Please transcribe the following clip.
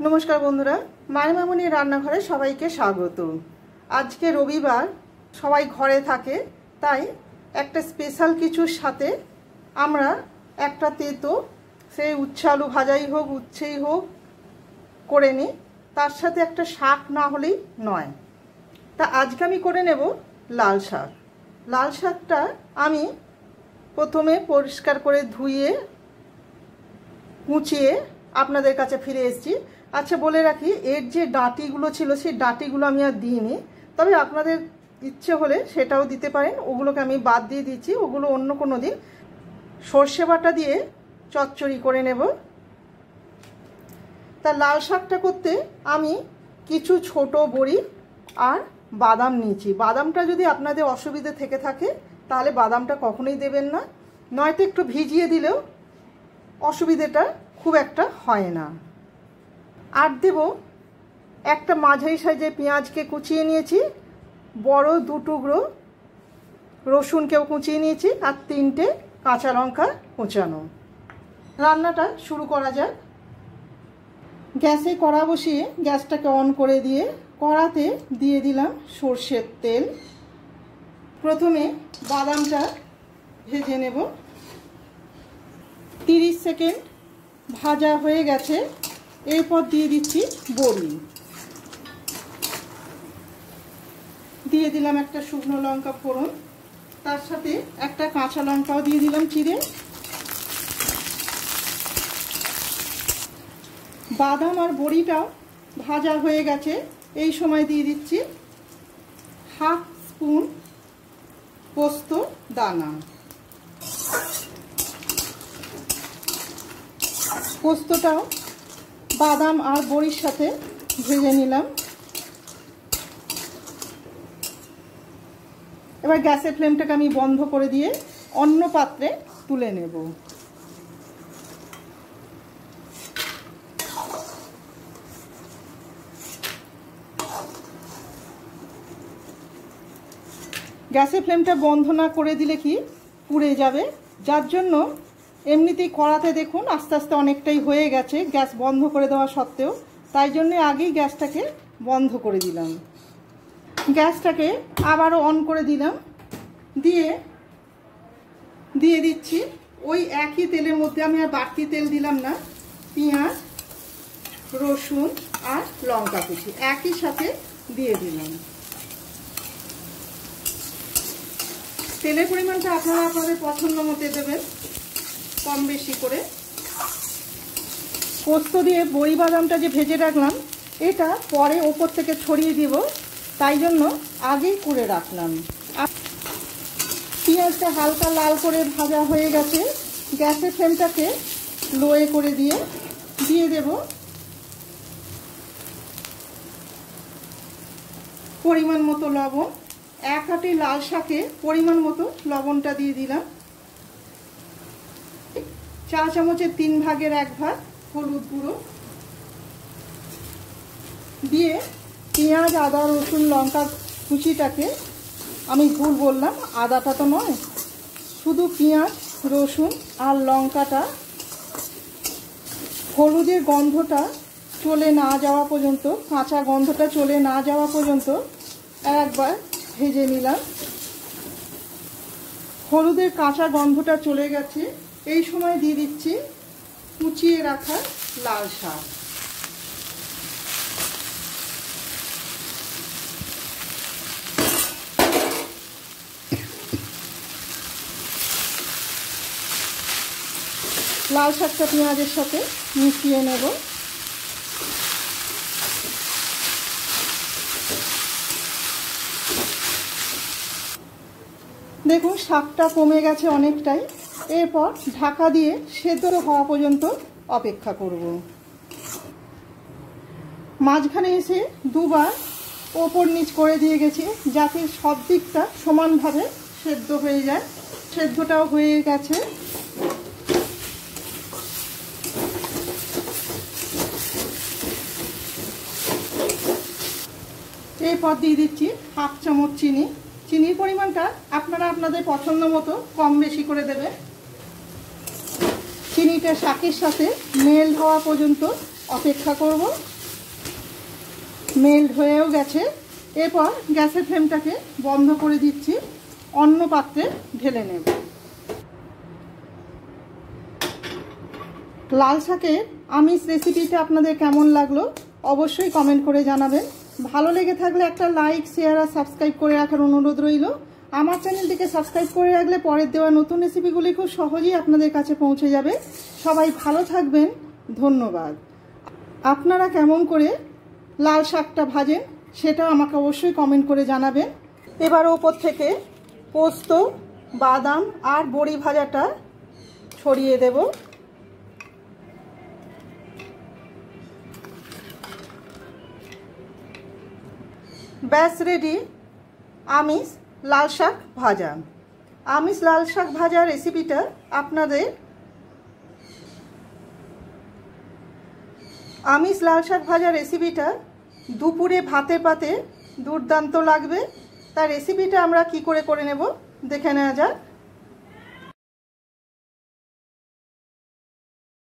নমস্কার বন্ধুরা, মায়ের মামুনি রান্নাঘরে সবাইকে স্বাগত। আজকে রবিবার, সবাই ঘরে থাকে, তাই একটা স্পেশাল কিছুর সাথে আমরা একটা তেতো, সেই উচ্ছে আলু ভাজাই হোক উচ্ছেই হোক করে নিই। তার সাথে একটা শাক না হলেই নয়। তা আজকে আমি করে নেব লাল শাক। লাল শাকটা আমি প্রথমে পরিষ্কার করে ধুয়ে কুচিয়ে আপনাদের কাছে ফিরে এসেছি। আচ্ছা, বলে রাখি, এর যে ডাঁটিগুলো ছিল সেই ডাঁটিগুলো আমি আর দিইনি, তবে আপনাদের ইচ্ছে হলে সেটাও দিতে পারেন। ওগুলোকে আমি বাদ দিয়ে দিচ্ছি, ওগুলো অন্য কোনো দিন সর্ষে বাটা দিয়ে চচ্চড়ি করে নেব। তা লাল শাকটা করতে আমি কিছু ছোট বড়ি আর বাদাম নিয়েছি। বাদামটা যদি আপনাদের অসুবিধে থেকে থাকে তাহলে বাদামটা কখনোই দেবেন না, নয়তো একটু ভিজিয়ে দিলেও অসুবিধেটা খুব একটা হয় না। আর দেব একটা মাঝারি সাইজের পেঁয়াজকে কুচিয়ে নিয়েছি, বড় 2 টুকরো রসুনকেও কুচিয়ে নিয়েছি, আর 3টে কাঁচা লঙ্কা কুচানো। রান্নাটা শুরু করা যাক। গ্যাসে কড়া বসিয়ে গ্যাসটাকে অন করে দিয়ে কড়াতে দিয়ে দিলাম সর্ষের তেল। প্রথমে বাদামটা ভেজে নেব। 30 সেকেন্ড ভাজা হয়ে গেছে, এরপর দিয়ে দিচ্ছি বড়ি। দিয়ে দিলাম একটা শুকনো লঙ্কা ফোড়ন, তার সাথে একটা কাঁচা লঙ্কাও দিয়ে দিলাম চিড়ে। বাদাম আর বড়িটাও ভাজা হয়ে গেছে, এই সময় দিয়ে দিচ্ছি 1/2 স্পুন পোস্ত দানা। পোস্তটাও বাদাম আর বড়ির সাথে ভেজে নিলাম। এবার গ্যাসের ফ্লেমটাকে আমি বন্ধ করে দিয়ে অন্য পাত্রে তুলে নেব। গ্যাসের ফ্লেমটা বন্ধ না করে দিলে কি পুড়ে যাবে, যার জন্য এমনিতেই কড়াতে দেখুন আস্তে আস্তে অনেকটাই হয়ে গেছে গ্যাস বন্ধ করে দেওয়া সত্ত্বেও, তাই জন্য আগেই গ্যাসটাকে বন্ধ করে দিলাম। গ্যাসটাকে আবারও অন করে দিলাম, দিয়ে দিচ্ছি ওই একই তেলের মধ্যে, আমি আর বাড়তি তেল দিলাম না, পেঁয়াজ রসুন আর লঙ্কা কুচি একই সাথে দিয়ে দিলাম। তেলের পরিমাণটা আপনারা আপনাদের পছন্দ মতো দেবেন, কম বেশি করে। পোস্ত দিয়ে বড়ি বাদামটা যে ভেজে রাখলাম এটা পরে ওপর থেকে ছড়িয়ে দিব, তাই জন্য আগেই করে রাখলাম। পেঁয়াজটা হালকা লাল করে ভাজা হয়ে গেছে, গ্যাসের ফ্লেমটাকে লোয়ে করে দিয়ে দেব পরিমাণ মতো লবণ। 1 আটি লাল শাকে পরিমাণ মতো লবণটা দিয়ে দিলাম। 4 চামচের 3 ভাগের 1 ভাগ হলুদ গুঁড়ো দিয়ে পেঁয়াজ আদা রসুন লঙ্কা কুচিটাকে, আমি ভুল বললাম, আদাটা তো নয়, শুধু পেঁয়াজ রসুন আর লঙ্কাটা হলুদের গন্ধটা চলে না যাওয়া পর্যন্ত, কাঁচা গন্ধটা চলে না যাওয়া পর্যন্ত একবার ভেজে নিলাম। হলুদের কাঁচা গন্ধটা চলে গেছে, এই সময় দিয়ে দিচ্ছি কুচিয়ে রাখা লাল শাক। লাল শাকটা পেঁয়াজের সাথে মিশিয়ে নেব। দেখুন শাকটা কমে গেছে অনেকটাই, এরপর ঢাকা দিয়ে সেদ্ধ হওয়া পর্যন্ত অপেক্ষা করব। মাঝখানে এসে 2 বার ওপর নিচ করে দিয়ে গেছি, যাতে সব দিকটা সমানভাবে সেদ্ধ হয়ে যায়। সেদ্ধটাও হয়ে গেছে। এরপর দিয়ে দিচ্ছি 1/2 চামচ চিনি। চিনির পরিমাণটা আপনারা আপনাদের পছন্দ মতো কম বেশি করে দেবেন। চিনিটা শাকের সাথে মেল্ট হওয়া পর্যন্ত অপেক্ষা করব। মেল্ট হয়েও গেছে। এরপর গ্যাসের ফ্লেমটাকে বন্ধ করে দিচ্ছি, অন্য পাত্রে ঢেলে নেব। লাল শাকের আমিষ রেসিপিটা আপনাদের কেমন লাগলো অবশ্যই কমেন্ট করে জানাবেন। ভালো লেগে থাকলে একটা লাইক, শেয়ার আর সাবস্ক্রাইব করে রাখার অনুরোধ রইল। আমার চ্যানেলটিকে সাবস্ক্রাইব করে রাখলে পরের দেওয়া নতুন রেসিপিগুলি খুব সহজেই আপনাদের কাছে পৌঁছে যাবে। সবাই ভালো থাকবেন, ধন্যবাদ। আপনারা কেমন করে লাল শাকটা ভাজেন সেটা আমাকে অবশ্যই কমেন্ট করে জানাবেন। এবার ওপর থেকে পোস্ত, বাদাম আর বড়ি ভাজাটা ছড়িয়ে দেব। ব্যাস রেডি আমিষ লাল শাক ভাজা। আমিষ লাল শাক ভাজা রেসিপিটা আপনাদের আমিষ লাল শাক ভাজা রেসিপিটা দুপুরে ভাতে পাতে দুর্দান্ত লাগবে। তার রেসিপিটা আমরা কি করে নেব দেখে নেওয়া যাক।